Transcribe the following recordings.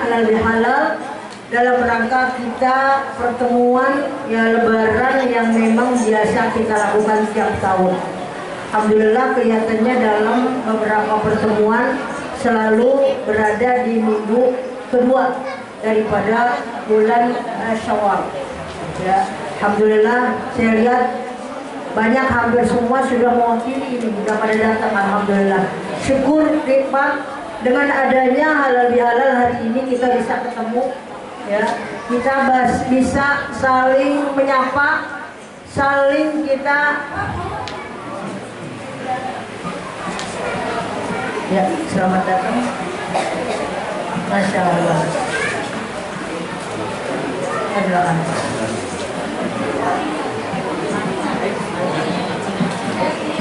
halal bihalal dalam rangka kita pertemuan ya lebaran yang memang biasa kita lakukan setiap tahun. Alhamdulillah kelihatannya dalam beberapa pertemuan selalu berada di minggu kedua daripada bulan Syawal. Ya, alhamdulillah saya lihat banyak, hampir semua sudah mewakili ini, sudah pada datang. Alhamdulillah, syukur nikmat dengan adanya halal bihalal hari ini kita bisa ketemu, ya, kita bisa saling menyapa, saling kita ya, selamat datang. Masya Allah.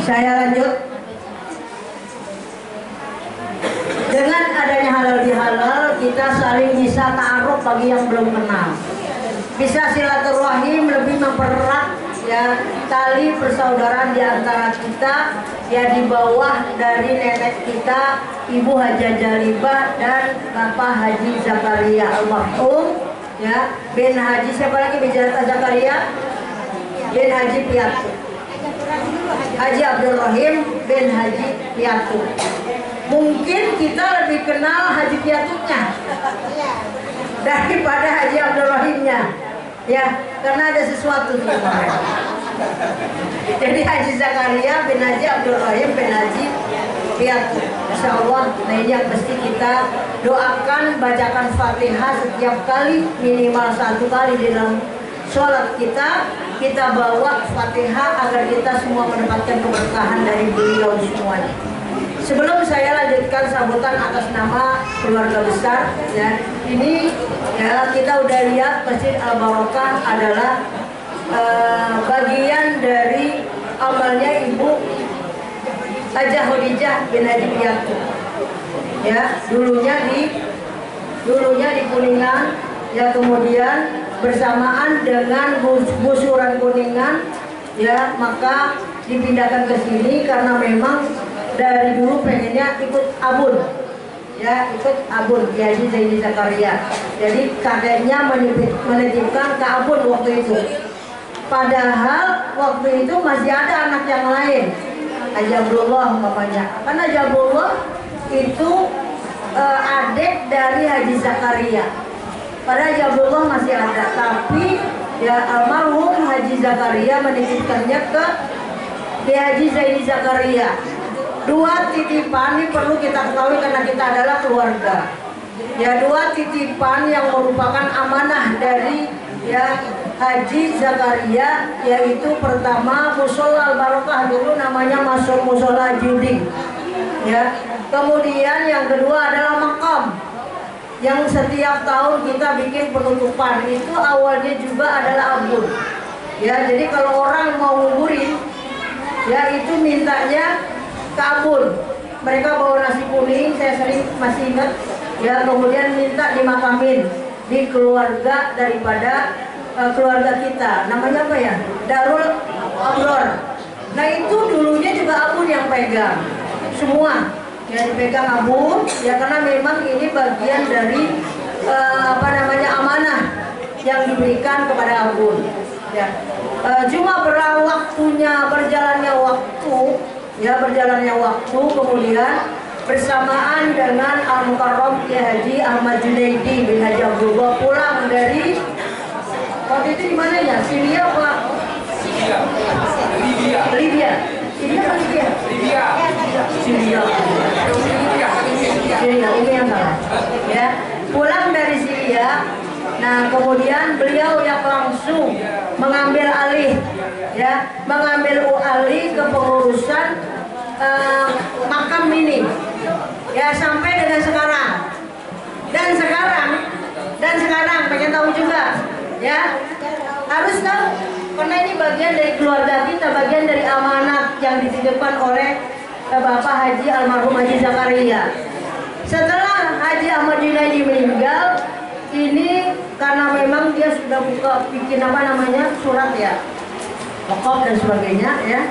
Saya lanjut. Dengan adanya halal bihalal, kita saling bisa ta'aruf bagi yang belum kenal. Bisa silaturahim, lebih mempererat ya tali persaudaraan di antara kita, ya di bawah dari nenek kita Ibu Haja Jalibah dan Bapak Haji Zakaria almarhum, ya, bin Haji siapa lagi bin Zakaria? Bin Haji Piatu. Haji Abdul Rahim bin Haji Piatu. Mungkin kita lebih kenal Haji Piatunya daripada Haji Abdul Rahimnya, ya, karena ada sesuatu di mereka. Jadi Haji Zakaria bin Haji Abdul Rahim bin Haji Piatu, Insya Allah. Nah ini yang mesti kita doakan, bacakan Fatihah setiap kali, minimal 1 kali di dalam sholat kita. Kita bawa Fatihah agar kita semua mendapatkan keberkahan dari beliau semuanya. Sebelum saya lanjutkan sambutan atas nama keluarga besar, ya, ini ya kita udah lihat Masjid Al Barokah adalah bagian dari amalnya Ibu Hajah Khadijah bin Haji Piatu. Ya, dulunya di Kuningan, ya, kemudian bersamaan dengan gusuran Kuningan, ya, maka dipindahkan ke sini karena memang dari dulu pengennya ikut abun, ya, ikut abun Kiai Haji Zaini Zakaria. Jadi kakeknya menitipkan ke abun waktu itu. Padahal waktu itu masih ada anak yang lain, Haji Abdullah umpamanya. Karena Haji Abdullah itu adik dari Haji Zakaria. Padahal Haji Abdullah masih ada, tapi ya almarhum Haji Zakaria menitipkannya ke Haji Zaini Zakaria. 2 titipan ini perlu kita ketahui karena kita adalah keluarga. Ya, 2 titipan yang merupakan amanah dari ya Haji Zakaria, yaitu pertama Musola Al Barokah, dulu namanya Musola Juding. Ya, kemudian yang kedua adalah makam yang setiap tahun kita bikin penutupan. Itu awalnya juga adalah abun. Ya, jadi kalau orang mau nguburin, ya itu mintanya ke abun. Mereka bawa nasi kuning, saya sering masih ingat, ya, kemudian minta dimakamin di keluarga daripada keluarga kita. Namanya apa ya? Darul Abror. Nah itu dulunya juga abun yang pegang semua. Ya, dipegang abun, ya, karena memang ini bagian dari amanah yang diberikan kepada abun. Ya, cuma berjalannya waktu, kemudian bersamaan dengan Al-Mukarram Kiai Haji Ahmad Junaidi bin Haji Abdullah pulang dari waktu itu di mana ya? Syria apa? Libya. Syria apa Libya? Syria. Syria, ini yang salah. Ya, pulang dari Syria. Nah, kemudian beliau yang langsung mengambil alih ke pengurusan makam ini. Ya, sampai dengan sekarang. Dan sekarang pengen tahu juga, ya. Harus tahu karena ini bagian dari keluarga kita, bagian dari amanat yang dititipkan oleh Bapak Haji almarhum Haji Zakaria. Setelah Haji Ahmad Junaidi meninggal, ini karena memang dia sudah bikin surat, ya, wakaf dan sebagainya, ya,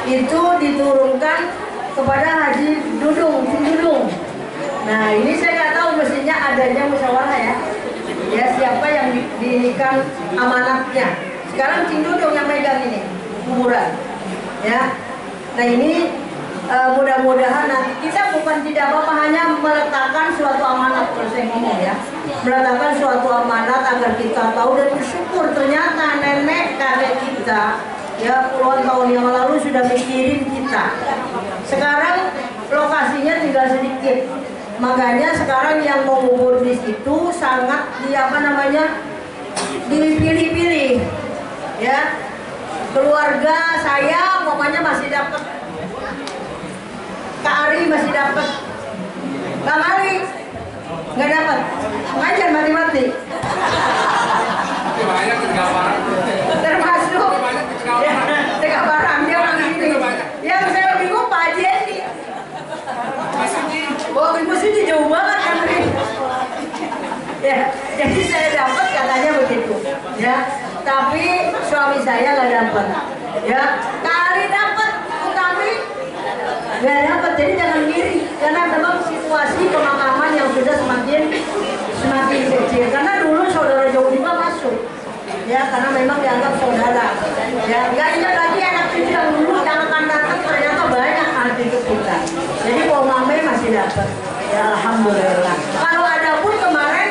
itu diturunkan kepada Haji Dudung. Nah ini saya nggak tahu mestinya adanya musyawarah menunaikan amanatnya. Sekarang Cing Dudung yang megang ini kuburan, ya. Nah ini mudah-mudahan nanti kita bukan tidak apa-apa, hanya meletakkan suatu amanat, kalau saya ngomong ya, meletakkan suatu amanat agar kita tahu dan bersyukur ternyata nenek kakek kita ya puluhan tahun yang lalu sudah mikirin kita. Sekarang lokasinya tinggal sedikit, makanya sekarang yang mau ngubur di situ sangat dipilih-pilih ya. Keluarga saya pokoknya masih dapat, Kak Ari masih dapat, Bang Ali nggak dapat, ngajar mati-mati. Termasuk tiga barang dia orang ini. Yang saya bingung Pak Jenny. Oh, Ibu Suci jauh banget kan ini. Ya, jadi saya dapat katanya begitu. Ya, tapi suami saya nggak dapat. Ya, Kak Ari dapat, Utami nggak dapat. Jadi jangan ngiri, karena memang situasi pemakaman yang sudah semakin kecil. Karena dulu saudara jauh juga masuk. Ya, karena memang dianggap saudara. Ya, nggak ingat lagi anak cucu yang dulu yang akan datang ternyata banyak nanti ke kita. Jadi Pak Mame masih dapat. Ya, alhamdulillah. Kalau ada pun kemarin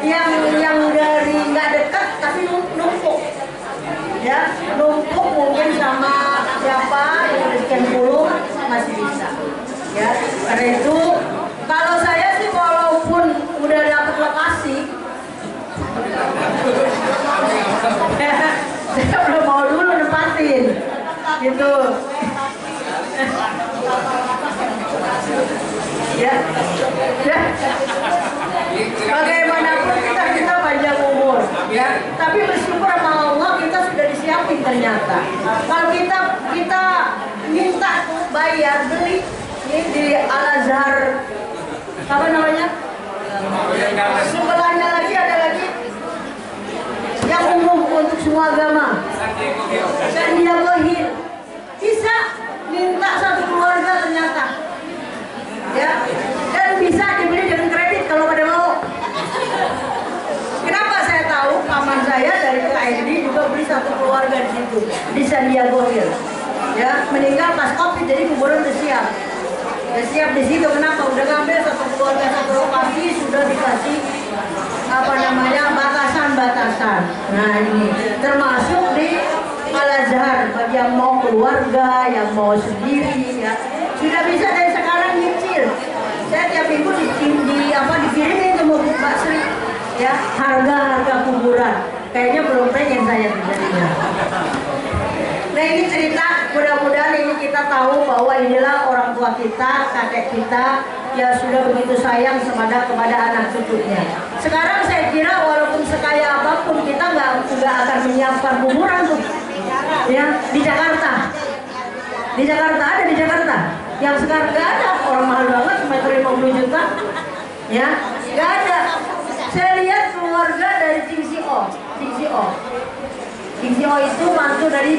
yang dari nggak dekat tapi numpuk. Ya, numpuk mungkin sama siapa yang dari sekian puluh masih bisa. Ya, karena itu kalau saya sih walaupun udah dapat lokasi, saya belum mau dulu nempatin gitu. Ya, bagaimanapun kita panjang umur ya, tapi bersyukur sama Allah kita sudah disiapin ternyata. Kalau kita minta bayar beli ini di Al Azhar apa namanya, sebelahnya lagi ada lagi yang umum untuk semua agama, Sandiaga Hill, bisa minta satu keluarga ternyata ya, dan bisa dibeli dengan kredit kalau pada mau. Kenapa saya tahu? Paman saya dari KND juga beli satu keluarga di situ di Sandiaga Hill ya, meninggal pas COVID, jadi kuburan udah siap. Udah siap di situ. Kenapa? Udah ngambil satu keluarga satu lokasi, sudah dikasih batasan-batasan. Nah ini termasuk di Al Azhar bagi yang mau keluarga, yang mau sendiri ya, sudah bisa dari sekarang nyicil. Saya tiap minggu dikirimin ke Mbak Sri ya, harga kuburan. Kayaknya belum pengen saya terjadinya. Nah ini cerita, mudah-mudahan ini kita tahu bahwa inilah orang tua kita, kakek kita yang sudah begitu sayang kepada anak cucunya. Sekarang saya kira walaupun sekaya apapun kita nggak akan menyiapkan kuburan tuh, ya di Jakarta. Di Jakarta ada di Jakarta. Yang sekarang nggak ada, orang mahal banget, meter 50 juta, ya nggak ada. Saya lihat keluarga dari Cing Sio itu mantu dari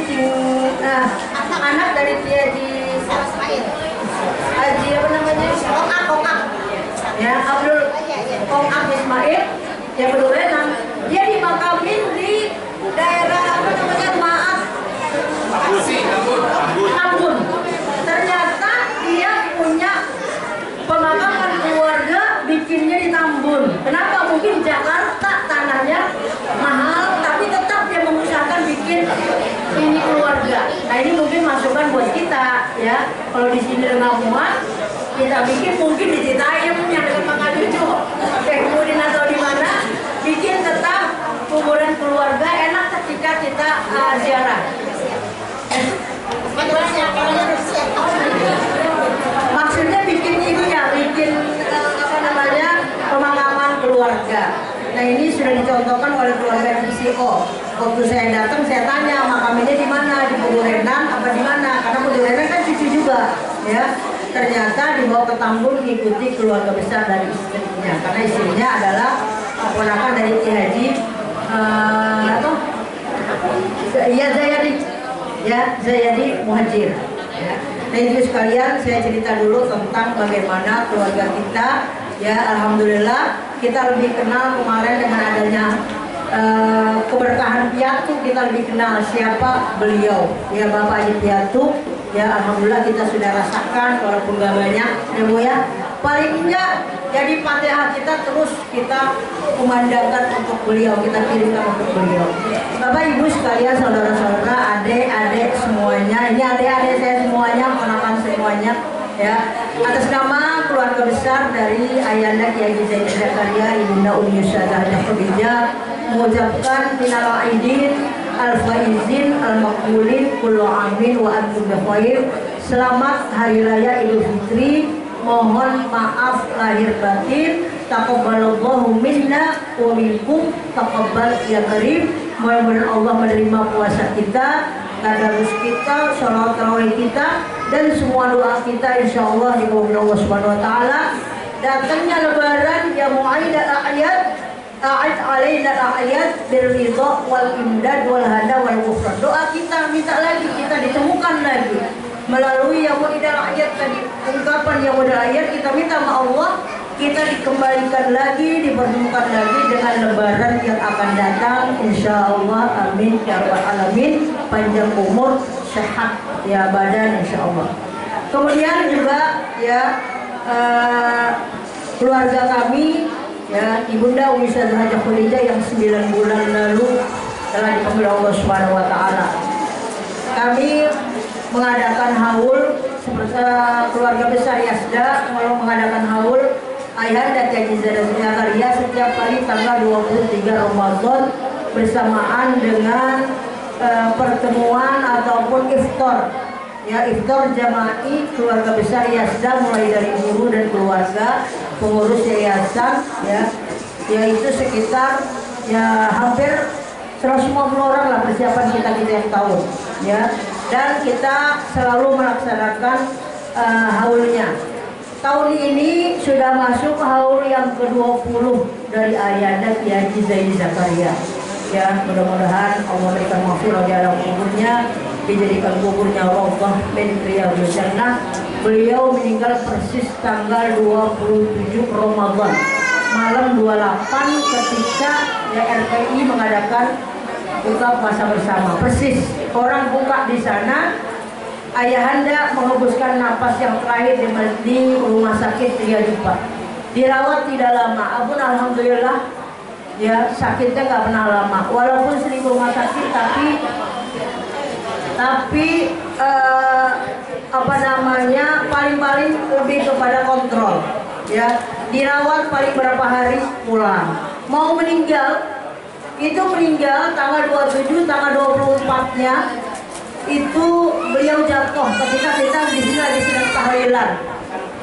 anak dari dia di Haji apa namanya, Kongak ya, Abdul Kongak Ismail yang Bedurenan, dia dimakamin di daerah apa namanya, Maaf Tambun. Ternyata dia punya pemakaman keluarga bikinnya di Tambun. Kenapa? Mungkin Jakarta tanahnya mahal, tapi tetap dia mengusahakan bikin ini keluarga. Nah ini mungkin masukan buat kita ya. Kalau di sini dengan muat, kita bikin mungkin di Citayam yang dekat Mangga Cucu, kemudian atau di mana, bikin tetap kuburan keluarga enak ketika kita ziarah. Maksudnya bikin ini ya, bikin pemakaman keluarga. Nah ini sudah dicontohkan oleh keluarga DCO. Waktu saya datang saya tanya makamnya di mana, di Bedurenan apa di mana? Karena Bedurenan kan cucu juga, ya. Ternyata dibawa ke Tambun mengikuti keluarga besar dari istrinya. Karena istrinya adalah keponakan dari Ki Haji Zayadi Muhajir. Ya. Nah itu sekalian saya cerita dulu tentang bagaimana keluarga kita. Ya alhamdulillah kita lebih kenal kemarin dengan adanya keberkahan Piatu kita lebih kenal siapa beliau ya, Bapak Haji Piatu ya. Alhamdulillah kita sudah rasakan walaupun gak banyak ya Bu ya, paling enggak jadi Fatihah kita terus kita kumandangkan untuk beliau, kita kirimkan untuk beliau. Bapak Ibu sekalian, saudara-saudara, adik-adik semuanya, ini adik-adik saya semuanya, ponakan semuanya ya, atas nama keluarga besar dari Ayanda Kiai Zaid Zakaria Ibunda Umi Yusada Khadijah mengucapkan minal aidin al-faizin al-maqbulin kullu amin wa antum bikhair. Selamat Hari Raya Idul Fitri, mohon maaf lahir batin, taqabbalallahu minna wa minkum taqabbal ya karim. Mudah-mudahan Allah menerima puasa kita, tadarus kita, sholawat tarawih kita, dan semua doa kita insyaallah dikabulkan Allah Subhanahu wa taala. Datangnya lebaran ya mu'aidal a'yad, a'id alaina a'yad birridha wal imdad wal hada wal ghufran. Doa kita minta lagi, kita ditemukan lagi melalui ya mu'aidal a'yad tadi, ungkapan ya mu'aidal a'yad, kita minta sama Allah kita dikembalikan lagi, dipertemukan lagi dengan lebaran yang akan datang insyaallah. Amin ya rabbal alamin. Panjang umur, sehat ya badan insyaallah. Kemudian juga ya keluarga kami ya, Ibunda Umi Sadah Khadijah yang 9 bulan lalu telah dipanggil Allah Subhanahu wa taala. Kami mengadakan haul seperti keluarga besar Yasda kalau mengadakan haul Ayanda Kiai Zaid Zakaria setiap kali tanggal 23 Ramadan bersamaan dengan pertemuan ataupun iftar ya, iftar jama'i keluarga besar Yasda, mulai dari guru dan keluarga pengurus yayasan ya, yaitu sekitar ya hampir 150 orang lah persiapan kita yang tahun ya, dan kita selalu melaksanakan haulnya. Tahun ini sudah masuk haul yang ke-20 dari Ayanda Kiai Zaid Zakaria ya. Mudah-mudahan Allah berikan maghfirah di alam kuburnya, dijadikan kuburnya rawdah min riyadhil jannah. Beliau meninggal persis tanggal 27 Ramadan malam 28 ketika ya RPI mengadakan buka puasa bersama. Persis orang buka di sana, Ayahanda menghembuskan napas yang terakhir di rumah sakit Tria Dipa. Dirawat tidak lama, apun alhamdulillah ya, sakitnya nggak pernah lama. Walaupun sering rumah sakit, tapi apa namanya, paling-paling lebih kepada kontrol ya. Dirawat paling berapa hari pulang. Mau meninggal, itu meninggal tanggal 27, tanggal 24-nya itu beliau jatuh ketika kita di sini lagi sedang tahlilan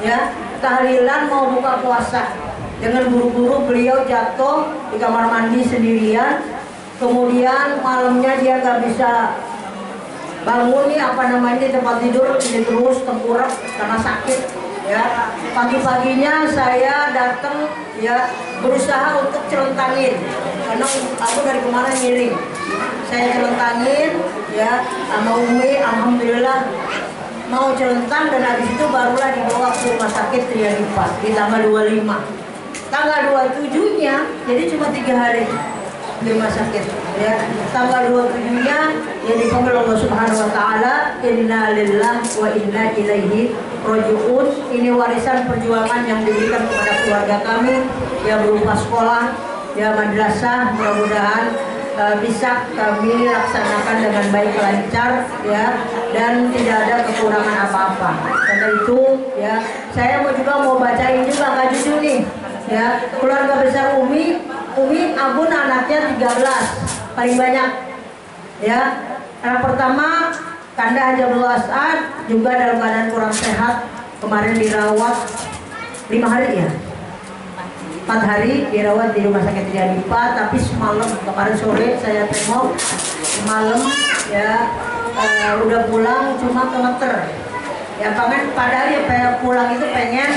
ya, tahlilan mau buka puasa. Dengan buru-buru beliau jatuh di kamar mandi sendirian. Kemudian malamnya dia nggak bisa bangun nih, apa namanya, di tempat tidur ini terus tengkurap karena sakit ya. Pagi-paginya saya datang ya, berusaha untuk celentangin karena aku dari kemarin miring. Saya celentangin ya sama Umi, alhamdulillah mau celentang, dan habis itu barulah dibawa ke rumah sakit Tria Dipa di tanggal 25. Tanggal 27-nya jadi cuma 3 hari di rumah sakit ya. Tanggal 27-nya ya dipanggil Allah Subhanahu wa taala, inna lillahi wa inna ilaihi raji'un. Ini warisan perjuangan yang diberikan kepada keluarga kami ya, berupa sekolah ya, madrasah. Mudah-mudahan bisa kami laksanakan dengan baik, lancar ya, dan tidak ada kekurangan apa-apa. Karena itu ya, saya mau bacain juga Kak Juju nih ya. Keluarga besar Umi Abun anaknya 13 paling banyak ya. Anak pertama Kanda Haji Abdul As'ad juga dalam keadaan kurang sehat, kemarin dirawat 5 hari ya, 4 hari dirawat di rumah sakit Tria Dipa. Tapi semalam, kemarin sore saya tengok, malam ya udah pulang cuma kemeter ya, padahal ya pulang itu pengen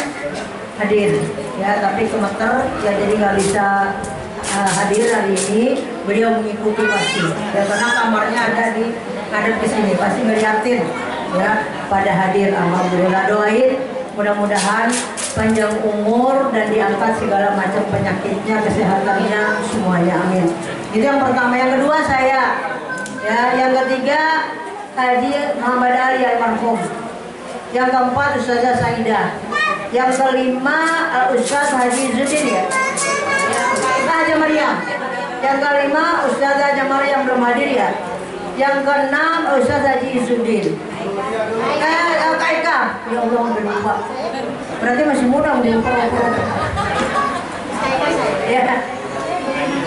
hadir ya, tapi kemeter ya, jadi nggak bisa hadir hari ini. Beliau mengikuti pasti ya, karena kamarnya ada di ngadep ke sini, pasti ngeliatin ya pada hadir. Alhamdulillah, doain mudah-mudahan panjang umur dan diangkat segala macam penyakitnya, kesehatannya semuanya, amin. Itu yang pertama. Yang kedua saya, ya. Yang ketiga Haji Muhammad Ali almarhum. Yang keempat Ustazah Saidah. Yang kelima Ustaz Haji Zudin, ya. Haji Maryam. Yang kelima Ustazah Haji Maryam belum hadir, ya. Yang keenam Ustaz Haji Zudin. Kak Eka, ya Allah udah lupa. Berarti masih muda udah lupa. Ya.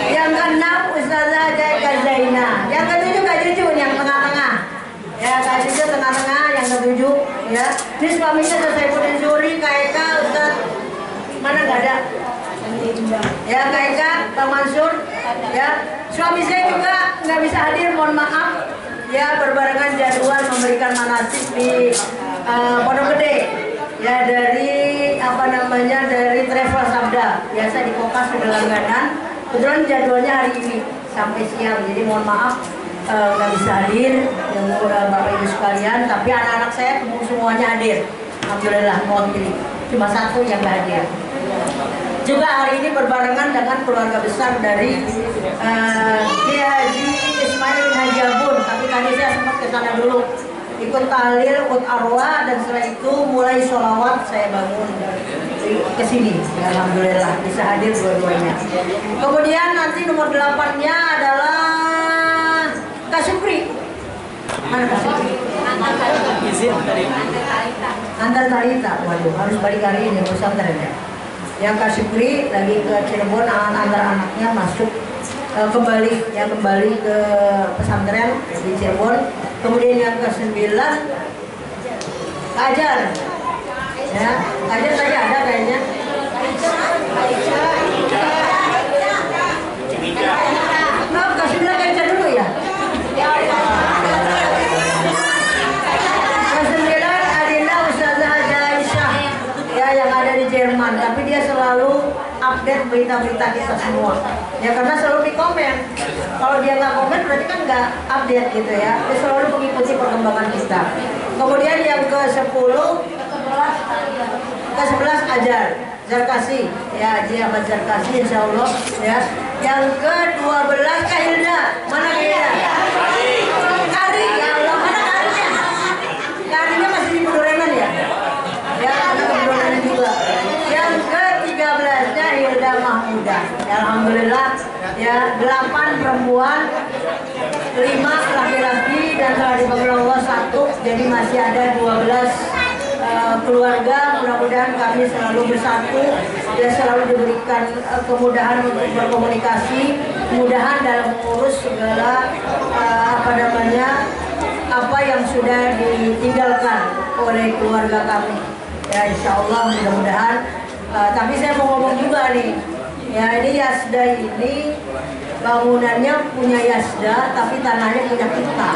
Yang keenam Ustazah Eka Zaina. Yang ketujuh Kak Juju yang tengah-tengah. Ya, Kak Juju tengah-tengah yang ketujuh. Ya. Ini suaminya Ustaz Saifuddin Zuhri, Kak Eka, Ustaz mana nggak ada? Ya, Kak Eka, Bang Mansur. Ya. Suami saya juga nggak bisa hadir, mohon maaf. Ya, berbarengan jadwal memberikan manasik di Pondok Gede. Ya, dari dari Travel Sabda. Biasa di Kokas sudah langganan. Kebetulan jadwalnya hari ini sampai siang. Jadi mohon maaf nggak bisa hadir yang Bapak Ibu sekalian. Tapi anak-anak saya semuanya hadir. Alhamdulillah, mohon pilih. Cuma satu yang nggak hadir. Juga hari ini berbarengan dengan keluarga besar dari Kiai Haji Ismail bin Haji Abun. Tapi tadi saya sempat ke sana dulu, ikut tahlil, ikut arwah, dan setelah itu mulai sholawat saya bangun ke sini. Ya, alhamdulillah bisa hadir dua-duanya. Kemudian nanti nomor 8-nya adalah Kak Supri. Mana Kak Supri? Antar Talita. Waduh, harus balik hari ini pesantren ya. Yang Kak Supri lagi ke Cirebon, antara anaknya masuk kembali ke pesantren di Cirebon. Kemudian yang ke-9 Ajar, ya. Ajar tadi ada kayaknya. Nah, Kak-9 Ajar dulu ya. Ke-9 Adinda Ustazah Aisyah, ya, yang ada di Jerman. Tapi dia selalu update berita-berita kita semua. Ya, karena selalu di komen. Kalau dia nggak komen berarti kan nggak update gitu ya. Dia selalu mengikuti perkembangan kita. Kemudian yang ke-11 Ajar Zarkasi, ya, Haji Ahmad Zarkasi, insya Allah, ya. Yang ke-12 Kak Hilda. Mana Kak Hilda? Kari, ya Allah, mana Karinya? Karinya masih di Pedurenan ya? Ya, ada Pedurenan juga. Yang ke-13-nya Hilda Mahmudah. Ya, alhamdulillah, ya, 8 perempuan, 5 laki-laki, dan telah dibagi Allah 1, jadi masih ada 12 keluarga. Mudah-mudahan kami selalu bersatu dan selalu diberikan kemudahan untuk berkomunikasi, kemudahan dalam mengurus segala apa yang sudah ditinggalkan oleh keluarga kami. Ya, insya Allah mudah-mudahan. Tapi saya mau ngomong juga nih, ya, ini Yasda ini bangunannya punya Yasda, tapi tanahnya punya kita.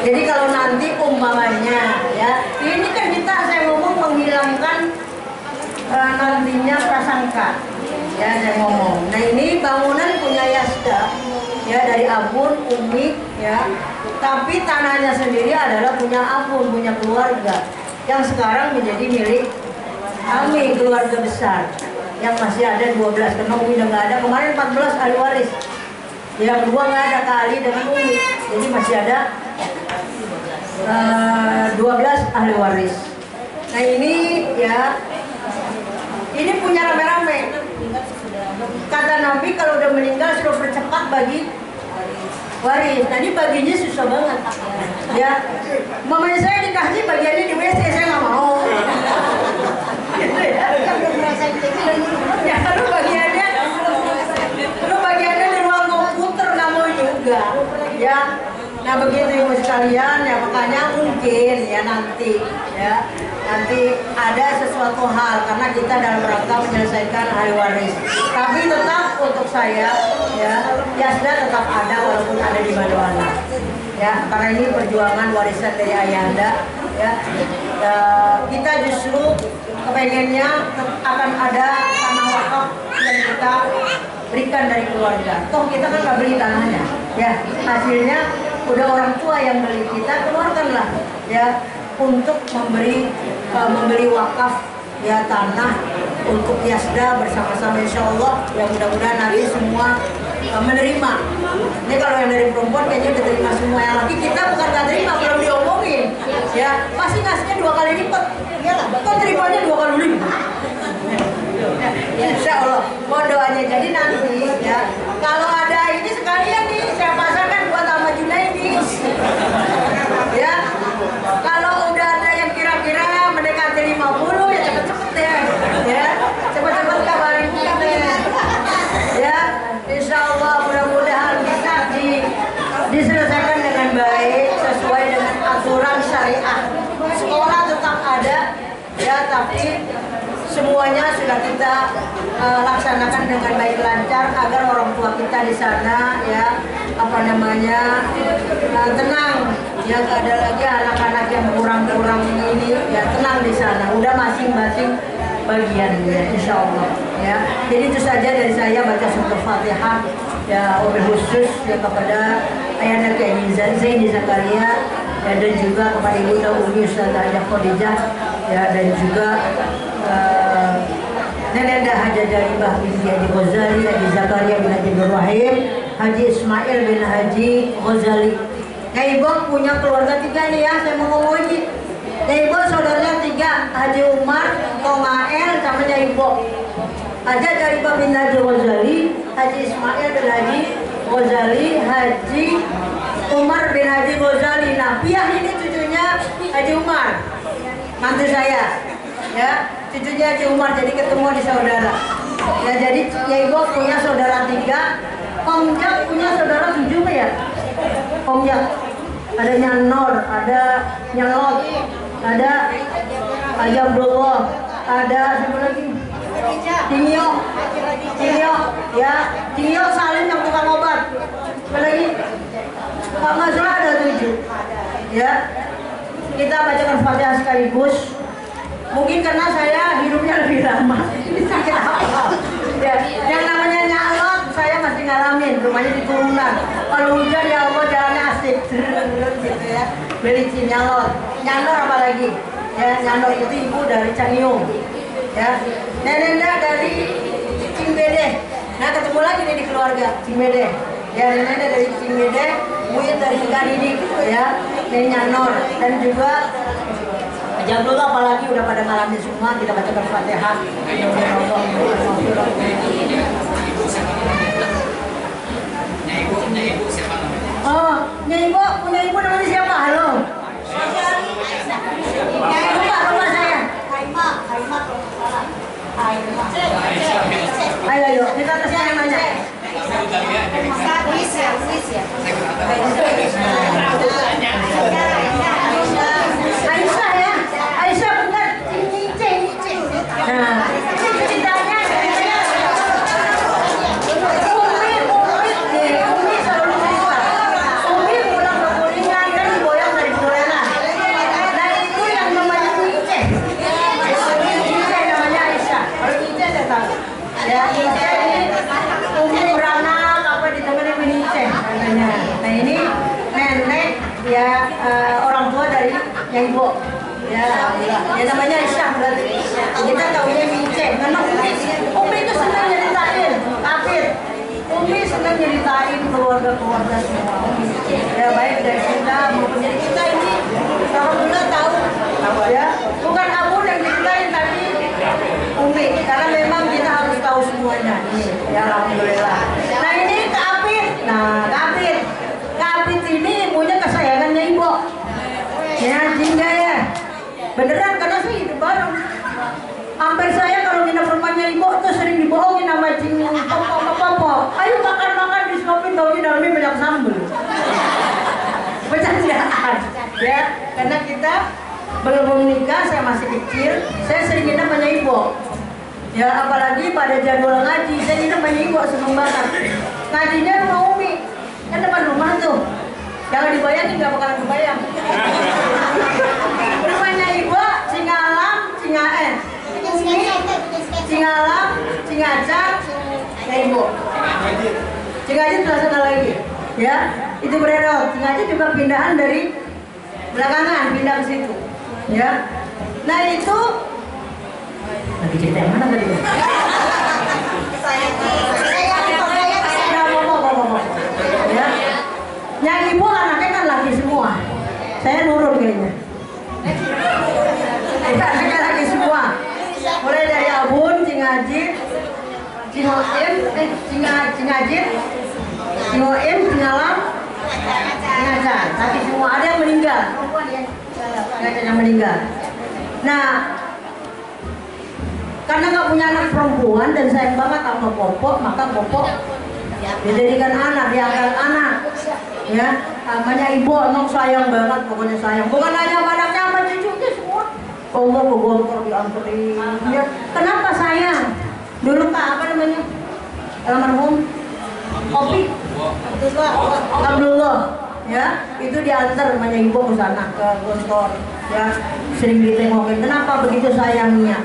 Jadi kalau nanti umpamanya, ya, ini kan kita, saya ngomong menghilangkan nantinya prasangka, ya, saya ngomong. Nah, ini bangunan punya Yasda, ya, dari Abun, Umi, ya, tapi tanahnya sendiri adalah punya Abun, punya keluarga, yang sekarang menjadi milik kami, keluarga besar. Yang masih ada 12, karena Umi udah nggak ada. Kemarin 14 ahli waris, yang kedua nggak ada kali dengan Umi, jadi masih ada 12 ahli waris. Nah, ini, ya, ini punya rame-rame. Kata Nabi kalau udah meninggal suruh percepat bagi waris. Nah, ini baginya susah banget, ya. Mamanya saya dikasih bagiannya di WC, saya nggak mau. Ya, lu bagiannya di ruang komputer nggak mau juga, ya. Nah, begitu ibu sekalian, ya, makanya mungkin ya nanti ada sesuatu hal, karena kita dalam rangka menyelesaikan ahli waris. Tapi tetap untuk saya, ya, Yasda tetap ada walaupun ada di mana-mana, ya, karena ini perjuangan warisan dari ayahanda, ya. Kita justru kepengennya akan ada tanah wakaf yang kita berikan dari keluarga. Toh kita kan nggak beli tanahnya, ya, hasilnya udah orang tua yang beli, kita keluarkanlah, ya, untuk memberi wakaf, ya tanah untuk Yasda bersama-sama insya Allah. Ya mudah-mudahan nanti semua menerima. Ini kalau yang dari perempuan kayaknya udah terima semua, yang lagi kita bukan nggak terima, belum diomongin ya pasti ngasihnya 2 kali lipat. Iyalah, kok terimanya 2 kali lipat. Insya Allah, mohon doanya. Jadi nanti ya kalau ada ini sekalian nih saya pasangkan buat sama Junaidi ya. Kalau udah ada yang kira-kira mendekati 50 ya cepet-cepet ya cepet-cepet kabarin kita ya. Insya Allah mudah-mudahan bisa diselesaikan dengan baik sesuai dengan aturan syariah. Sekolah tetap ada ya, tapi semuanya sudah kita laksanakan dengan baik lancar agar orang tua kita di sana ya tenang ya, gak ada lagi anak-anak yang kurang-kurang ini ya, tenang di sana, udah masing-masing bagiannya insya Allah ya. Jadi itu saja dari saya, baca surah Fatihah ya, wabil khusus ya kepada Ayahanda Kiai Zaini Zakaria ya, dan juga kepada Ibu Umi Ustazah Haja Khadijah ya, dan juga Nenenda Haja Jaribah binti Haji Ghazali, Haji Zakaria bin Haji Ibrahim, Haji Ismail bin Haji Ghazali. Nyai Ibu punya keluarga 3 nih ya, saya mau ngomong ini. Nyai Ibu saudaranya 3, Haji Umar, Komael, sama Nyai Ibu. Haji Jaribah bin Haji Ghazali, Haji Ismail bin Haji Ghazali, Haji Umar bin Haji Ghazali. Nah, Piah ini cucunya Haji Umar, mantu saya ya, cucunya Haji Umar, jadi ketemu di saudara ya. Jadi Nyai Ibu punya saudara 3, Om Jak punya saudara 7 ya. Om Jak ada Nyanor, ada Nyalot, ada Haji Abdullah, ada siapa lagi? Tingyo ya, Tingyo Salim yang tukang obat. Apa lagi? Kalau nggak salah ada 7 ya. Kita bacakan Fatihah sekaligus. Mungkin karena saya hidupnya lebih lama, sakit apa ya. Yang namanya Nyalot saya masih ngalamin, rumahnya di turunan. Kalau hujan ya Allah jalannya asik gitu ya. Belicin Nyalot, Nyanor apalagi ya. Nyanor itu ibu dari Cangnyung ya. Nenenda dari Cimbede. Nah ketemu lagi nih di keluarga Cimbede ya. Nenenda dari Cimbede, Buyut dari Kadidik ya, dari Nyanor, dan juga Jabullah apalagi udah pada ngalamin semua. Kita bacakan Fatihah. Oh, Nyai Ibu, punya ibu namanya siapa? Halo. Lupa saya. Ayo, kita kasih namanya. Luis ya. Aisyah ya, Aisyah bukan Cice. Nah, ceritanya Umi selalu cerita. Umi pulang ke Kuningan kan diboyong dari Kuningan. Nah itu yang namanya Cice. Cice namanya Aisyah. Kalau Cice saya tahu. Ya Cice ini Umi beranak apa ditemenin Cice katanya. Nah ini nenek ya, orang tua dari Nyai Ibu ya, ya namanya Aisyah berarti. Kita tahunya Cice karena Umi itu senang nyeritain kafir. Umi senang nyeritain keluarga semua ya, baik dari kita maupun dari kita. Ini alhamdulillah tahu ya, bukan Abu yang ceritain tapi Umi, karena memang kita harus tahu semuanya ini ya, alhamdulillah. Nah ini kafir. Nah kafir ini ibunya kesayangannya Ibu ya, jingga ya beneran, karena saya hidup bareng. Hampir saya kalau nginep rumahnya Ibu tuh sering dibohongin sama jingga. Papa, ayo makan disuapin, taunya dalamnya banyak sambal. Bercandaan ya, karena kita belum menikah, saya masih kecil, saya sering nginep sama Ibu ya, apalagi pada jadwal ngaji saya nginep sama Ibu, seneng banget. Ngajinya rumah Umi kan depan rumah tuh, jangan dibayangin, gak bakalan kebayang. Rumahnya Ibu Cingalam, Cingalam, Cingacar, ya Ibu. Cingacar sudah sana lagi, ya. Itu beredot. Cingacar juga pindahan dari belakangan, pindah ke situ, ya. Nah itu Lagi cerita yang mana tadi? Ya, yang ibu anaknya kan laki semua. Saya nurun kayaknya. Anaknya laki semua. Mulai dari Abun, Cingajit, Cingoim, Cingajit, Cingoim, Cingalam, Cingacan. Laki semua. Ada yang meninggal. Ada yang meninggal. Nah, karena nggak punya anak perempuan dan sayang banget sama Popok, maka Popok dijadikan anak, diangkat anak. Ya, namanya ibu emang sayang banget, pokoknya sayang. Bukan hanya sama anaknya, sama cucunya semua. Allah kegontor dianterin. Ya, kenapa sayang? Dulu Kak apa namanya? Almarhum Kopi Abdullah. Ya, itu diantar namanya ibu ke sana ke Gontor. Ya, sering ditengokin. Kenapa begitu sayangnya?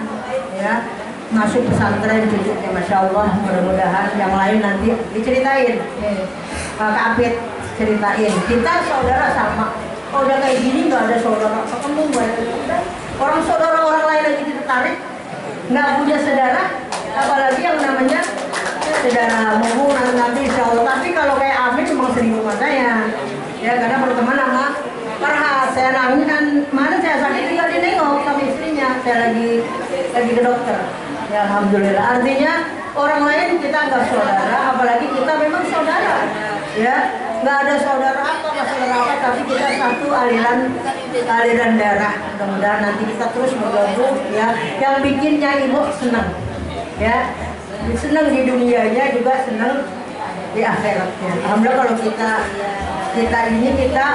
Ya, masuk pesantren cucunya, masya Allah. Mudah-mudahan yang lain nanti diceritain. Kak Apit ceritain. Kita saudara sama. Kalau udah kayak gini nggak ada saudara ketemu, nggak ada saudara. Orang saudara orang lain lagi tertarik, nggak punya saudara, apalagi yang namanya saudara mau nanti insya Allah. Tapi kalau kayak Amin memang sering rumah saya, ya karena berteman sama Farhat. Saya nangis kan, mana saya sakit tinggal di nengok sama istrinya. Saya lagi ke dokter. Ya alhamdulillah. Artinya orang lain kita nggak saudara, apalagi kita memang saudara. Ya, nggak ada saudara apa, nggak saudara apa, tapi kita satu aliran darah. Mudah-mudahan nanti kita terus bergabung. Ya, yang bikinnya ibu senang. Ya, senang di dunianya juga senang di akhiratnya. Alhamdulillah kalau kita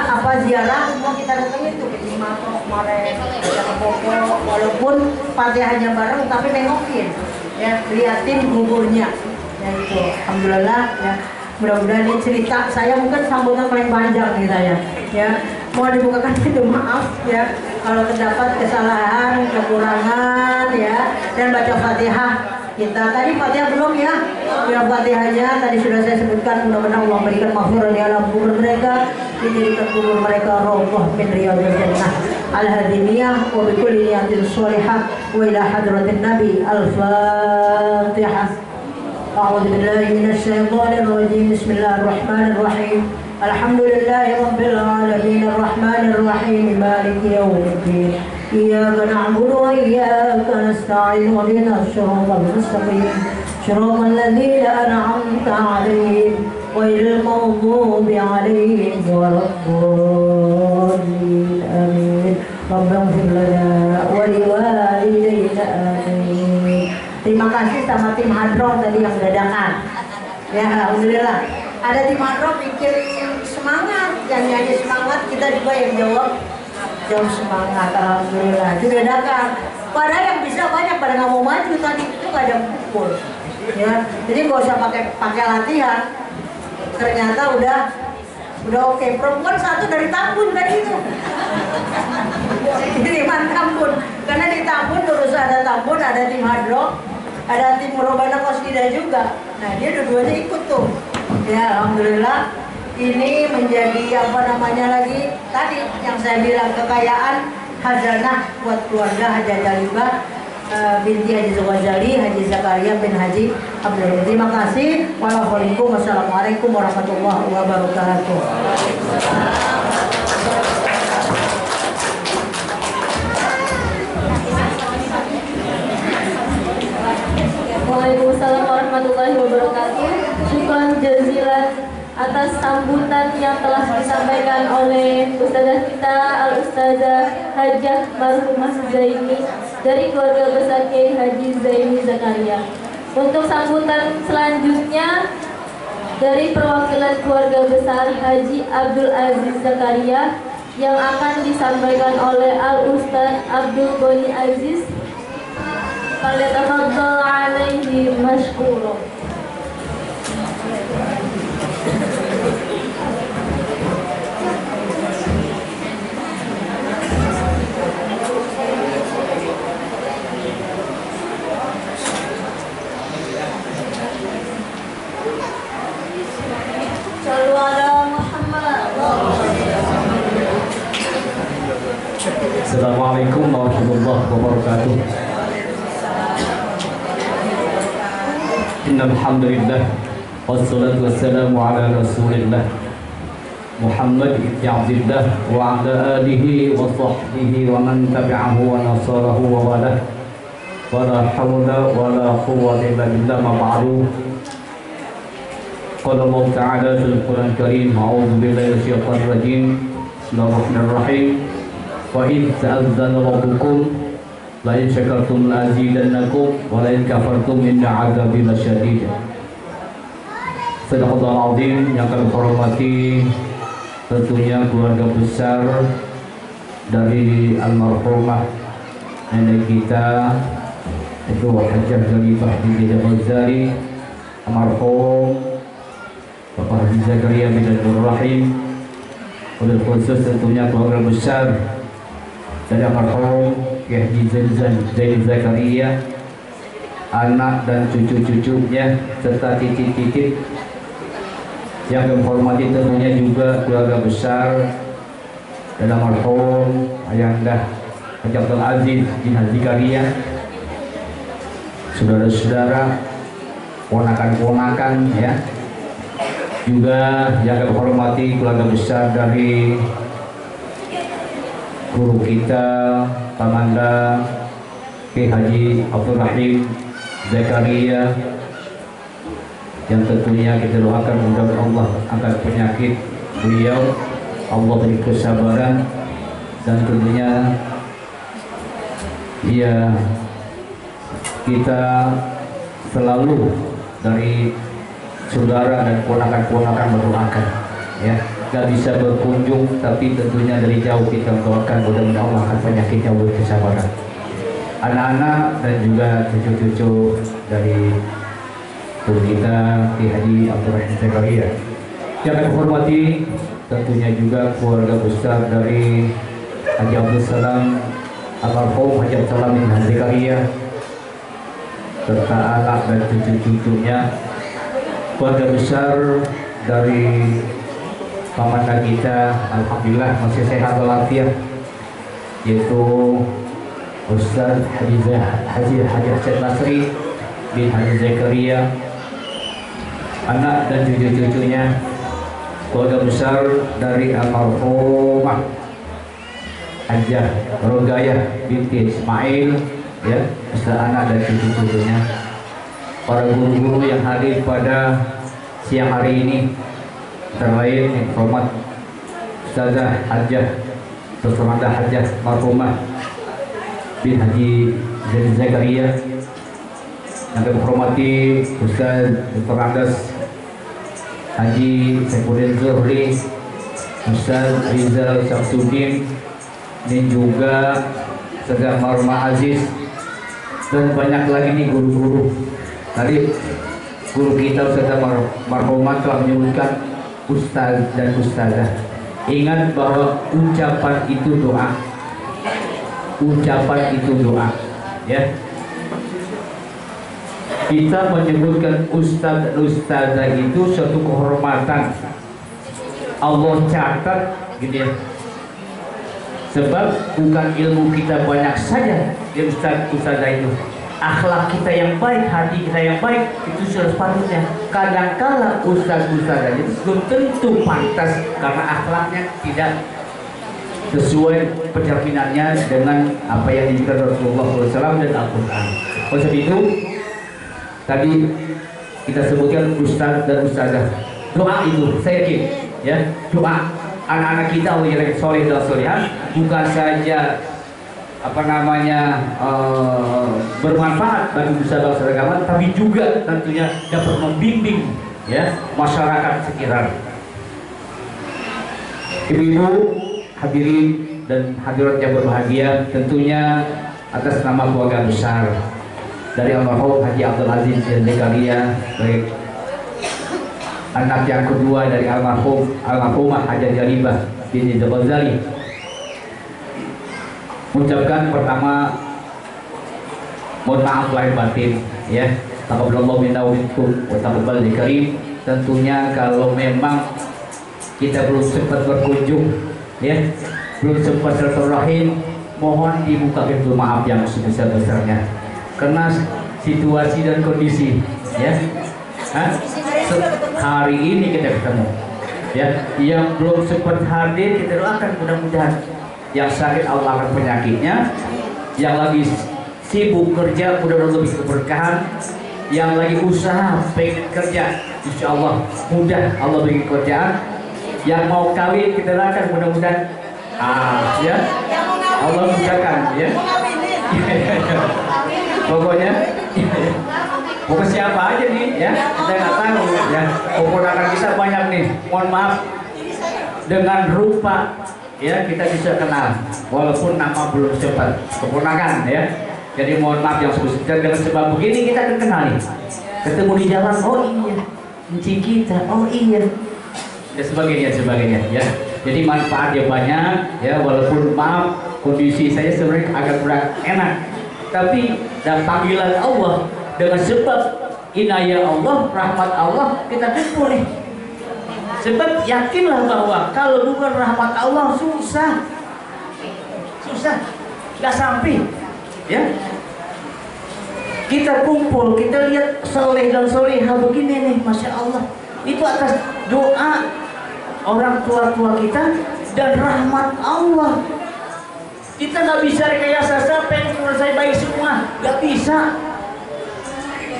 apa ziarah semua kita datangin tuh ke Cimato kemarin, ke Bogor, walaupun Fatihahnya bareng tapi nengokin, ya liatin kuburnya, ya itu alhamdulillah ya. Mudah-mudahan ini cerita saya mungkin sambutan paling panjang nih saya, ya mau dibukakan pintu maaf ya kalau terdapat kesalahan, kekurangan ya, dan baca Fatihah. Kita tadi Fatihah belum ya? Ya Fatihahnya tadi sudah saya sebutkan. Mudah-mudahan Allah berikan maghfirah di alam kubur mereka, dijadikan kubur mereka rawdah min riyadil jannah al-hadiniyah wa bi kulli niyatin shalihah wa ila hadratin nabi al-fatihah. A'udzu billahi minasy syaithanir rajim. Bismillahirrahmanirrahim. Alhamdulillahi rabbil alamin arrahmanir rahim maliki yaumiddin. إياك نعبد وإياك نستعين اهدنا الصراط المستقيم صراط الذين أنعمت عليهم غير المغضوب عليهم ولا الضالين آمين رب اغفر لنا ولوالدينا آمين. Terima kasih sama tim Hadron tadi yang dadakan. Ya alhamdulillah. Ada tim Hadron bikin semangat, yang nyanyi semangat, kita juga yang jawab semangat, alhamdulillah itu dadakan. Padahal yang bisa banyak pada nggak mau maju tadi itu nggak ada pukul, ya. Jadi nggak usah pakai latihan. Ternyata udah oke. Perempuan satu dari Tambun tadi itu. Kiriman Tambun, karena di Tambun terus ada Tambun, ada tim Hadro, ada tim Robana Kosida juga. Nah dia dua-duanya ikut tuh, ya alhamdulillah. Ini menjadi apa namanya lagi tadi yang saya bilang kekayaan hazanah buat keluarga Haji Jalibah binti Haji Zawajali, Haji Zakaria bin Haji Abdul. Terima kasih. Wassalamualaikum warahmatullahi wabarakatuh. Waalaikumsalam warahmatullahi wabarakatuh. Syukran jazilan atas sambutan yang telah disampaikan oleh Ustazah kita Al-Ustazah Hajah Marhumah Zaini dari keluarga besar Kiai Haji Zaini Zakaria. Untuk sambutan selanjutnya dari perwakilan keluarga besar Haji Abdul Aziz Zakaria yang akan disampaikan oleh Al-Ustaz Abdul Ghani Aziz. Falyatafaddal alaihi mashkura. Assalamualaikum warahmatullahi wabarakatuh. Alhamdulillah wassalatu wassalamu ala rasulillah Muhammad ibn Abdillah wa ala alihi wa sahbihi wa man tabi'ahu wa nasarahu wa walah wa la hawla wa la quwwata illa billah ma ba'du. Qala Allah ta'ala fil Qur'an Karim, a'udzu billahi minasyaitonir rajim. Bismillahirrahmanirrahim. Wa id ta'azzana rabbukum la in syakartum la azidannakum wa la in kafartum inna 'adzabi lasyadid. Sadaqallahul azim. Yang kami hormati tentunya keluarga besar dari almarhumah nenek kita, itu Hajjah Zarifah binti Ghazali, almarhum Bapak Haji Zakaria bin Abdul Rahim, wabil khusus tentunya keluarga besar dari almarhum Haji Zain Zakaria, anak dan cucu-cucunya serta titik-titik. Yang kami hormati tentunya juga keluarga besar dan almarhum Ayahanda Haji Abdul Aziz bin Zakaria, saudara-saudara, ponakan-ponakan ya. Juga yang kami hormati keluarga besar dari guru kita Pamanda Kiai Haji Abdul Rahim Zakaria, yang tentunya kita doakan mudah-mudahan Allah akan penyakit beliau, Allah beri kesabaran, dan tentunya ya kita selalu dari saudara dan ponakan-ponakan mendoakan ya. Gak bisa berkunjung tapi tentunya dari jauh kita mendoakan mudah-mudahan Allah akan penyakitnya beri kesabaran, anak-anak dan juga cucu-cucu dari guru kita Kiai Haji Abdul Rahim Zakaria. Yang kami hormati tentunya juga keluarga besar dari Haji Abdul Salam almarhum Haji Abdul Salam bin Zakaria serta anak dan cucu-cucunya, keluarga besar dari pamanah kita, alhamdulillah masih sehat walafiat, yaitu Ustaz Haji Hasan Nasri bin Haji Zakaria, anak dan cucu-cucunya, keluarga besar dari almarhumah Hajjah Rogayah binti Ismail ya, beserta anak dan cucu-cucunya, para guru-guru yang hadir pada siang hari ini, terlain yang hormat Ustazah Hajjah Dr. Hajjah marhumah bin Haji Zain Zakaria, yang kami hormati Ustaz Dr. Andas Haji Saifuddin Zuhri, Ustaz Rizal Syamsuddin, dan juga Ustazah Marma Aziz, dan banyak lagi nih guru-guru. Tadi guru kita Ustazah marhumah telah menyebutkan Ustaz dan Ustazah. Ingat bahwa ucapan itu doa, ucapan itu doa ya. Kita menyebutkan Ustaz dan Ustazah itu suatu kehormatan, Allah catat gitu ya. Sebab bukan ilmu kita banyak saja ya Ustaz Ustazah itu, akhlak kita yang baik, hati kita yang baik, itu sudah sepatutnya. Kadang-kala Ustaz Ustazah itu belum tentu pantas karena akhlaknya tidak sesuai pencerminannya dengan apa yang dijelaskan Rasulullah SAW dan Al-Quran. Oleh sebab itu tadi kita sebutkan Ustaz dan Ustazah. Doa itu saya yakin ya, doa anak-anak kita Allah yang soleh dan solehah bukan saja apa namanya bermanfaat bagi bangsa agama, tapi juga tentunya dapat membimbing ya masyarakat sekitar. Ibu-ibu hadirin dan hadirat yang berbahagia, tentunya atas nama keluarga besar dari almarhum Haji Abdul Aziz bin Zakaria, baik anak yang kedua dari almarhumah Hajjah Zarifah binti Ghazali, mengucapkan pertama mohon maaf lahir batin ya, taqabbalallahu minna wa minkum wa taqabbal karim. Tentunya kalau memang kita belum sempat berkunjung ya, belum sempat silaturahim, mohon dibuka pintu maaf yang sebesar-besarnya karena situasi dan kondisi ya. Hah? Hari ini kita ketemu. Ya, yang belum sempat hadir kita doakan mudah-mudahan. Yang sakit Allah akan penyakitnya, yang lagi sibuk kerja mudah-mudahan lebih keberkahan, yang lagi usaha pengen kerja insya Allah mudah Allah beri kerjaan, yang mau kawin kita doakan mudah-mudahan ya Allah mudahkan ya. Pokoknya pokoknya siapa aja nih ya, kita nggak tahu ya. Keponakan kita banyak nih, mohon maaf dengan rupa ya kita bisa kenal walaupun nama belum sempat keponakan ya. Jadi mohon maaf yang sebut-sebutkan, dengan sebab begini kita akan kenal nih, ketemu di jalan, oh iya encik kita, oh iya dan sebagainya ya. Jadi manfaatnya banyak ya, walaupun maaf kondisi saya sebenarnya agak kurang enak, tapi dan panggilan Allah dengan sebab inayah Allah, rahmat Allah kita kumpul nih. Sebab yakinlah bahwa kalau bukan rahmat Allah susah, nggak sampai ya. Kita kumpul, kita lihat soleh dan soleha begini nih, masya Allah. Itu atas doa orang tua kita dan rahmat Allah. Kita nggak bisa rekayasa, saya pengen saya baik semua, nggak bisa.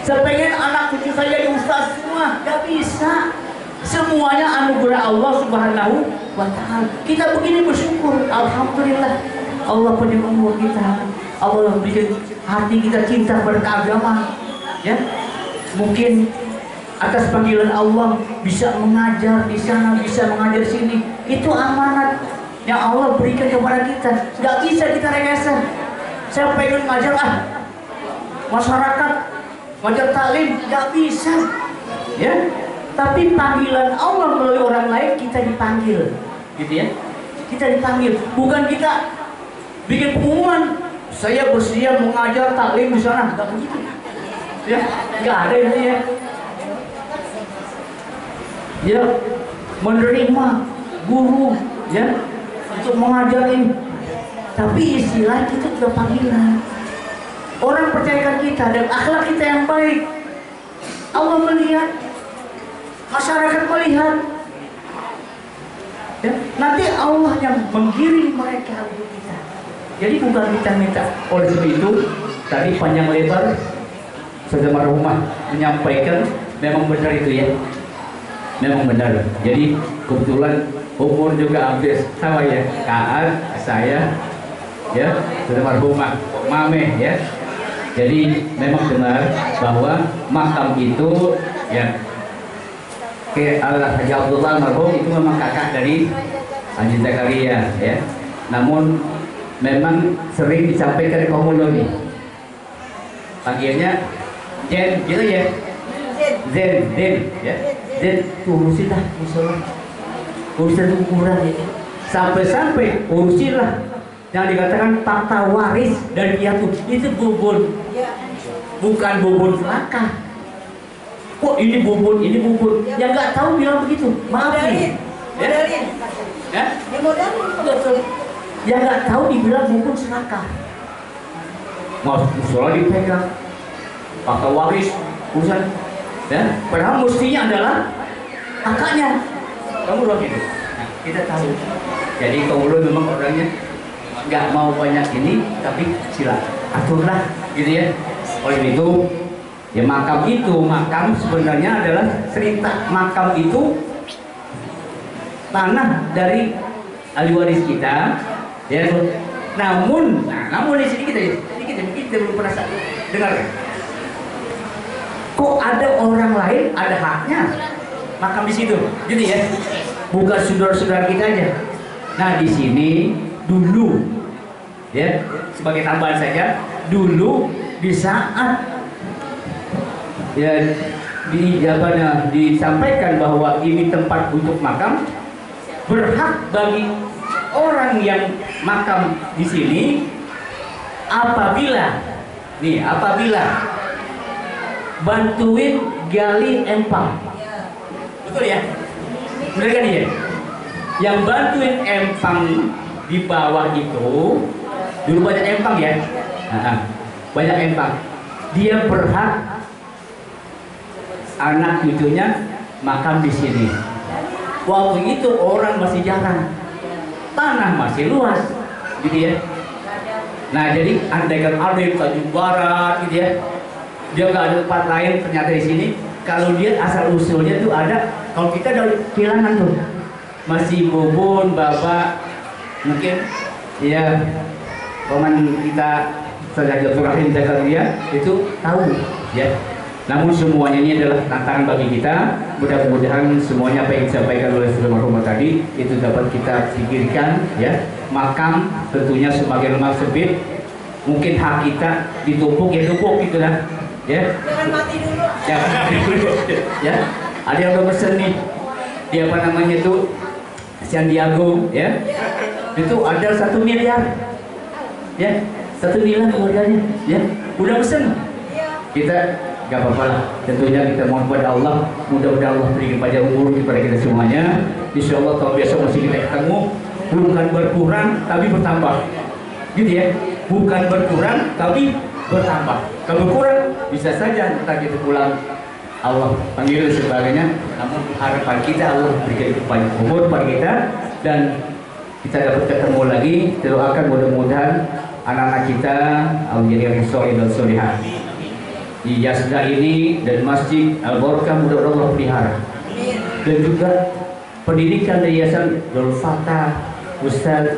Saya pengen anak cucu saya jadi ustaz semua, nggak bisa. Semuanya anugerah Allah Subhanahu wa Ta'ala. Kita begini bersyukur, alhamdulillah. Allah punya umur kita, Allah bikin hati kita cinta pada keagamaan. Ya, mungkin atas panggilan Allah bisa mengajar di sana, bisa mengajar sini. Itu amanat yang Allah berikan kepada kita. Gak bisa kita rekayasa. Saya pengen ngajar masyarakat, ngajar taklim, gak bisa. Ya, tapi panggilan Allah melalui orang lain kita dipanggil, gitu ya. Kita dipanggil, bukan kita bikin pengumuman saya bersedia mengajar taklim di sana, nggak begitu. Ya, nggak ada itu ya. Ya, menerima guru ya untuk mengajarin, tapi istilah kita juga panggilan. Orang percayakan kita dan akhlak kita yang baik. Allah melihat, masyarakat melihat. Ya, nanti Allah yang menggiring mereka untuk kita. Jadi bukan kita minta. Oleh sebab itu tadi panjang lebar Saudara Marhumah menyampaikan, memang benar itu ya, memang benar. Jadi kebetulan umur juga hampir sama ya, Kaan, saya, ya, Saudara Marhumah, Mame ya. Jadi memang benar bahwa makam itu ya, kayak Haji Abdullah Marhum itu memang kakak dari Haji Zakaria ya. Namun memang sering disampaikan ke Komulo nih, panggilnya Zen gitu ya, Zen ya, Zen urusinlah musola, urusan kuburan ya, sampai urusinlah yang dikatakan tata waris dan piatu itu bubun, bukan bubun serakah. Kok ini bubun, yang nggak tahu bilang begitu, maaf nih ya, betul. Yang nggak tahu dibilang bubun serakah. Mau musola dipegang, tata waris urusan ya, padahal mestinya adalah kakaknya. Kamu loh gitu. Nah, kita tahu. Jadi kamu lo memang orangnya nggak mau banyak ini, tapi silakan aturlah gitu ya. Oleh itu ya, makam sebenarnya adalah cerita. Makam itu tanah dari ahli waris kita ya. Namun di sini kita belum pernah dengar kan? Kok ada orang lain ada haknya makam di situ gitu ya, bukan saudara-saudara kita aja. Nah di sini dulu ya, sebagai tambahan saja, dulu di saat ya disampaikan bahwa ini tempat untuk makam, berhak bagi orang yang makam di sini apabila bantuin gali empang, betul ya, benar kan ya? Yang bantuin empang di bawah itu, dulu banyak empang ya, banyak empang, dia berhak anak cucunya makam di sini. Waktu itu orang masih jarang, tanah masih luas, gitu ya. Nah jadi andaikan ada di Tanjung Barat, gitu ya, dia nggak ada tempat lain ternyata di sini. Kalau dia asal usulnya tuh ada, kalau kita udah kehilangan tuh, masih bubun, bapak, mungkin ya paman kita Saudara Rahim Zakaria itu tahu ya. Namun semuanya ini adalah tantangan bagi kita. Mudah-mudahan semuanya apa yang disampaikan oleh Saudara Rahmat tadi itu dapat kita pikirkan ya. Makam tentunya sebagai lemak sempit, mungkin hak kita ditumpuk ya tumpuk gitu lah ya. Jangan mati dulu. Ya, ada yang udah pesen nih di apa namanya itu Sandiago ya. Itu ada 1 miliar ya, 1 miliar keluarganya ya, udah pesen. Kita gak apa-apa lah, tentunya kita mohon kepada Allah, mudah-mudahan Allah berikan panjang umur kepada kita semuanya. Insya Allah kalau besok masih kita ketemu, bukan berkurang tapi bertambah gitu ya, bukan berkurang tapi bertambah. Kalau berkurang bisa saja entah kita pulang Allah panggil dan sebagainya, namun harapan kita Allah berikan panjang umur pada kita dan kita dapat ketemu lagi. Doakan mudah-mudahan anak-anak kita menjadi soleh dan solehah di Yasda ini dan Masjid Al-Barakah, mudah-mudahan Allah pelihara. Dan juga pendidikan dari Yayasan Darul Fatah, Ustaz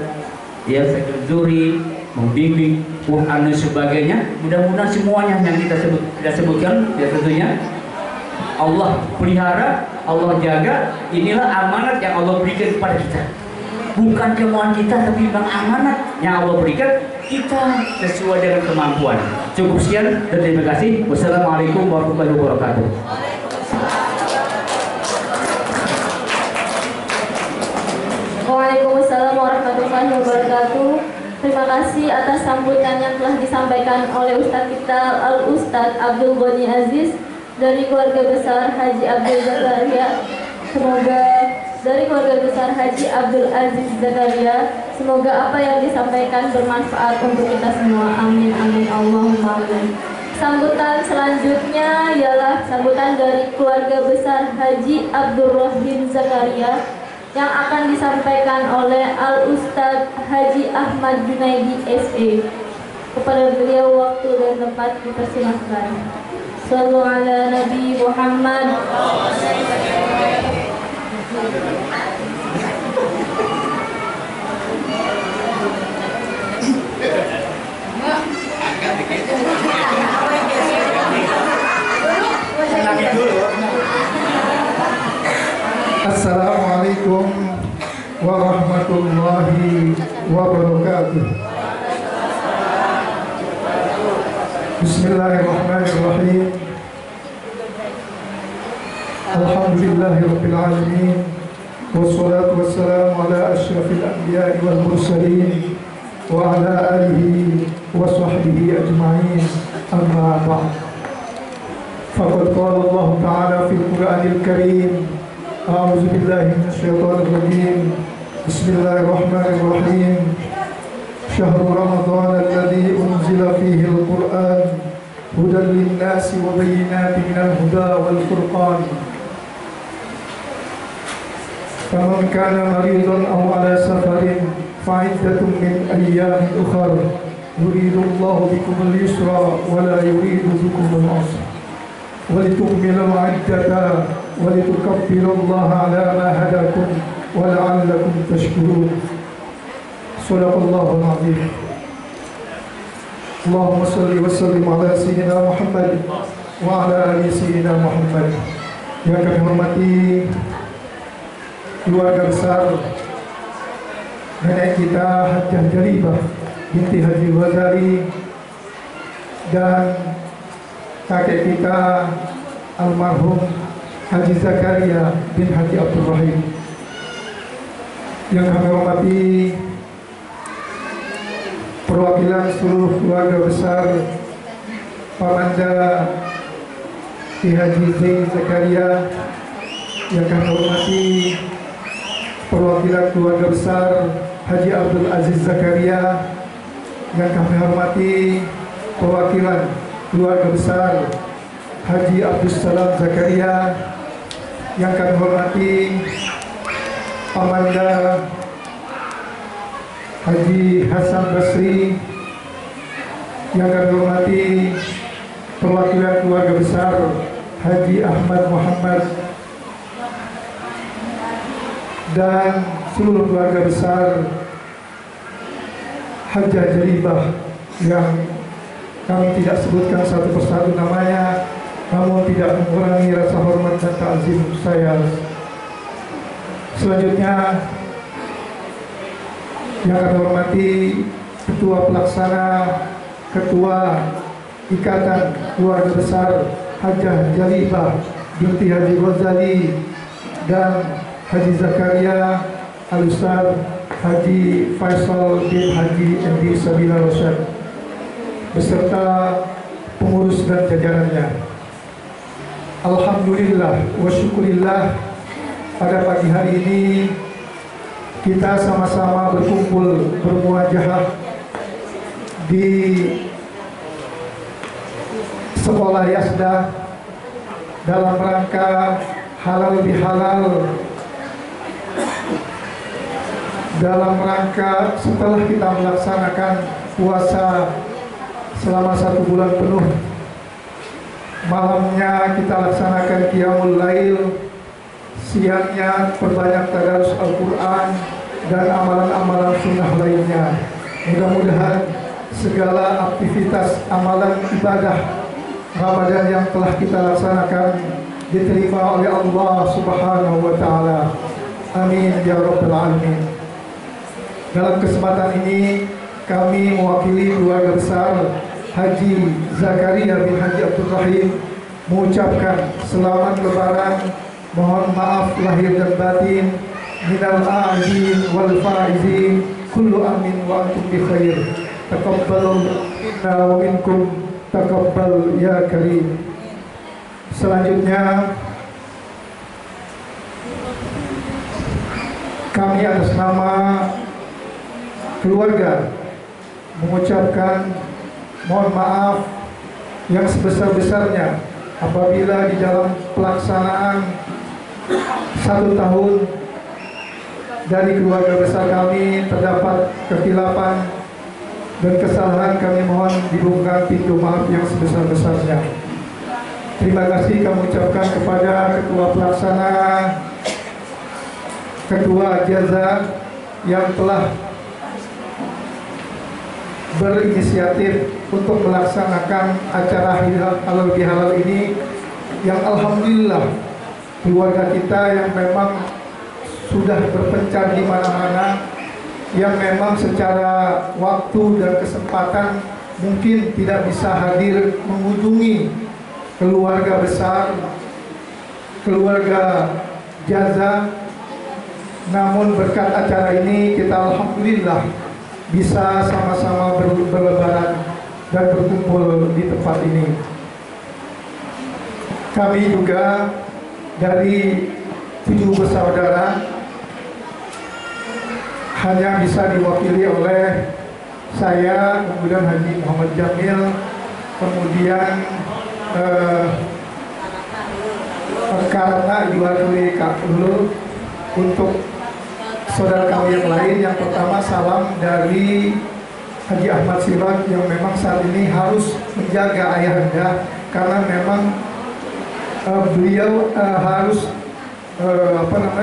Yayasan Zuri membimbing Quran dan sebagainya, mudah-mudahan semuanya yang kita sebutkan ya tentunya Allah pelihara, Allah jaga. Inilah amanat yang Allah berikan kepada kita, bukan kemauan kita tapi memang amanat yang Allah berikan kita sesuai dengan kemampuan. Cukup sekian dan terima kasih. Wassalamualaikum warahmatullahi wabarakatuh. Waalaikumsalam warahmatullahi wabarakatuh. Terima kasih atas sambutan yang telah disampaikan oleh Ustadz kita Al-Ustadz Abdul Ghani Aziz dari keluarga besar Haji Abdul Zakaria. Semoga dari keluarga besar Haji Abdul Aziz Zakaria, semoga apa yang disampaikan bermanfaat untuk kita semua. Amin amin Allahumma amin. Sambutan selanjutnya ialah sambutan dari keluarga besar Haji Abdul Rahim Zakaria yang akan disampaikan oleh Al-Ustadz Haji Ahmad Junaidi SE. Kepada beliau waktu dan tempat dipersilahkan. Sallu ala Nabi Muhammad. Assalamualaikum warahmatullahi wabarakatuh. Bismillahirrahmanirrahim. Alhamdulillahirabbil alamin. Wassalatu wassalamu ala asyrafil anbiya'i wal mursalin wa ala alihi wa sahbihi ajma'in. Amma ba'd. Faqad qala Allah ta'ala fil Qur'anil Karim. A'udzu billahi minasyaitonir rajim. Bismillahirrahmanirrahim. Syahrul Ramadan alladzi unzila fihi al-Qur'an hudan lin-nasi wa bayyinatin minal huda wal furqan. Faman kana maridan aw ala safarin fa'iddatun min ayyamin ukhra. Yuridu Allahu bikumul yusra wa la yuridu bikumul usra. ولتكملوا العدة ولتكبروا الله على ما هداكم ولعلكم تشكرون. صدق الله العظيم. اللهم صل وسلم على سيدنا محمد وعلى آل سيدنا Muhammad. Yang kami hormati keluarga besar nenek kita Hajjah Jaribah binti Haji Ghazali dan kakek kita almarhum Haji Zakaria bin Haji Abdul Rahim. Yang kami hormati perwakilan seluruh keluarga besar Pamanda Ki Haji Zain Zakaria. Yang kami hormati perwakilan keluarga besar Haji Abdul Aziz Zakaria. Yang kami hormati perwakilan keluarga besar Haji Abdul Salam Zakaria, yang kami hormati Amanda Haji Hasan Basri, yang kami hormati perwakilan keluarga besar Haji Ahmad Muhammad dan seluruh keluarga besar Hajah Jalibah yang kami tidak sebutkan satu persatu namanya, namun tidak mengurangi rasa hormat dan ta'zim saya. Selanjutnya yang kami hormati Ketua Pelaksana, Ketua Ikatan Keluarga Besar Hajah Jalibah binti Haji Ghazali dan Haji Zakaria Al-Ustaz Haji Faisal bin Haji Endi Sabila Rosyad beserta pengurus dan jajarannya. Alhamdulillah wa syukurillah, pada pagi hari ini kita sama-sama berkumpul bermuajahah di Sekolah Yasda dalam rangka halal bihalal, dalam rangka setelah kita melaksanakan puasa selama 1 bulan penuh. Malamnya kita laksanakan qiyamul lail, siangnya perbanyak tadarus Al-Quran dan amalan-amalan sunnah lainnya. Mudah-mudahan segala aktivitas amalan ibadah Ramadan yang telah kita laksanakan diterima oleh Allah Subhanahu wa Ta'ala. Amin ya Rabbal Alamin. Dalam kesempatan ini kami mewakili keluarga besar Haji Zakaria bin Haji Abdul Rahim mengucapkan selamat Lebaran, mohon maaf lahir dan batin, minal aidin wal faizin, kullu amin wa antum bi khair, taqabbalu minna wa minkum taqabbal ya karim. Selanjutnya kami atas nama keluarga mengucapkan mohon maaf yang sebesar-besarnya apabila di dalam pelaksanaan 1 tahun dari keluarga besar kami terdapat kekhilafan dan kesalahan. Kami mohon dibuka pintu maaf yang sebesar-besarnya. Terima kasih kami ucapkan kepada Ketua Pelaksana, Ketua Jaza yang telah berinisiatif untuk melaksanakan acara halal bihalal ini, yang alhamdulillah keluarga kita yang memang sudah berpencar di mana-mana, yang memang secara waktu dan kesempatan mungkin tidak bisa hadir mengunjungi keluarga besar, keluarga Jaza, namun berkat acara ini kita alhamdulillah bisa sama-sama berlebaran dan berkumpul di tempat ini. Kami juga dari 7 bersaudara hanya bisa diwakili oleh saya, kemudian Haji Muhammad Jamil, kemudian karena diwakili Kak Ulul. Untuk saudara kami yang lain, yang pertama salam dari Haji Ahmad Siraj yang memang saat ini harus menjaga ayahanda karena memang beliau harus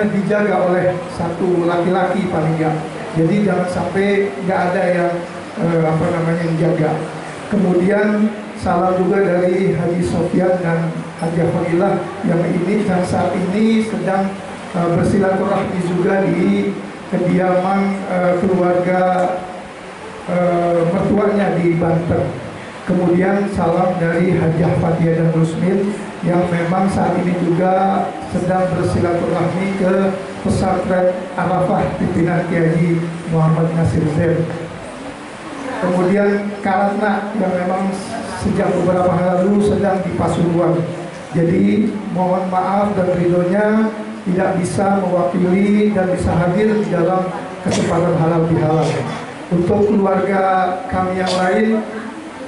dijaga oleh satu laki-laki paling nggak. Jadi jangan sampai nggak ada yang menjaga. Kemudian salam juga dari Haji Sofyan dan Haji Fadilah yang saat ini sedang bersilaturahmi juga di kediaman keluarga mertuanya di Banten. Kemudian salam dari Hajah Fathia dan Rusmin yang memang saat ini juga sedang bersilaturahmi ke pesantren Arafah pimpinan Kiai Muhammad Nasir Zain. Kemudian Karatna yang memang sejak beberapa hari lalu sedang di Pasuruan. Jadi mohon maaf dan ridhonya tidak bisa mewakili dan bisa hadir di dalam kesempatan halal bihalal. Untuk keluarga kami yang lain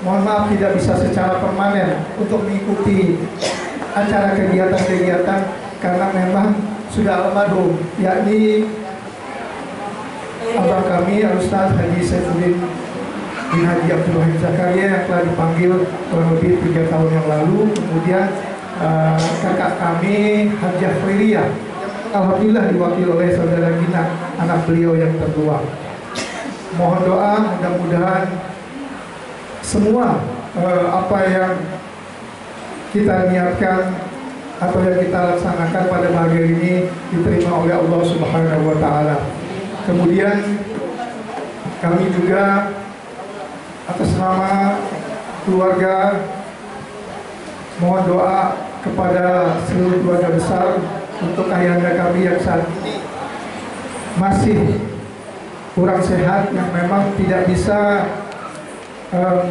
mohon maaf tidak bisa secara permanen untuk mengikuti acara kegiatan-kegiatan karena memang sudah almarhum, yakni abang kami Al-Ustaz Haji Saifuddin bin Haji Abdul Wahid Zakaria yang telah dipanggil kurang lebih 3 tahun yang lalu. Kemudian kakak kami Hajah Khairiyah, alhamdulillah diwakili oleh saudara Gina, anak beliau yang tertua. Mohon doa mudah-mudahan semua apa yang kita niatkan atau yang kita laksanakan pada pagi ini diterima oleh Allah Subhanahu wa Ta'ala. Kemudian kami juga atas nama keluarga mohon doa kepada seluruh keluarga besar untuk ayahanda kami yang saat ini masih kurang sehat, yang memang tidak bisa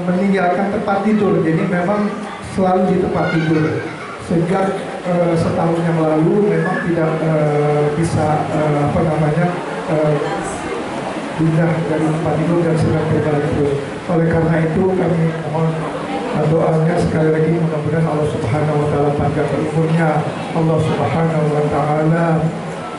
meninggalkan tempat tidur. Jadi memang selalu di tempat tidur. Sejak setahun yang lalu memang tidak bisa pindah dari tempat tidur dan sedang berbalik terus. Oleh karena itu kami mohon doanya sekali lagi, mudah-mudahan Allah Subhanahu wa Ta'ala panjangkan umurnya, Allah Subhanahu wa Ta'ala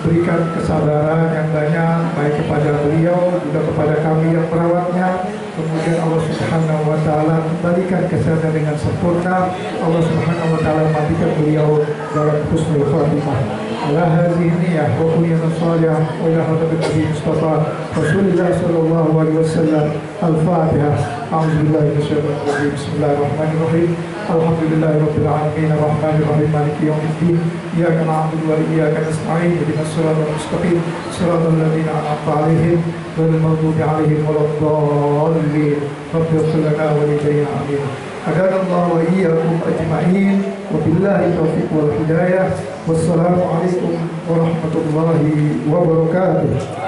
berikan kesabaran yang banyak baik kepada beliau juga kepada kami yang merawatnya. Kemudian Allah Subhanahu wa Ta'ala kembalikan kesehatan dengan sempurna. Allah Subhanahu wa Ta'ala matikan beliau dalam husnul khatimah. Ala hadhihi niyyah wa kulliyan salihah wa ila hadratin Nabi Mustafa Rasulullah sallallahu alaihi wasallam. Al-Fatihah. A'udzubillahi minasyaitonir rajim. Bismillahirrahmanirrahim. Alhamdulillahirabbil alamin arrahmanir rahim maliki yaumiddin. Iyyaka na'budu wa iyyaka nasta'in. Ihdinas siratal mustaqim. Siratal ladzina an'amta 'alaihim ghairil maghdubi 'alaihim waladdallin. Rabbil ighfir lana wa liwalidayna amin. Hadanallahu wa iyyakum ajma'in. Wabillahi taufiq wal hidayah. Wassalamu alaikum warahmatullahi wabarakatuh.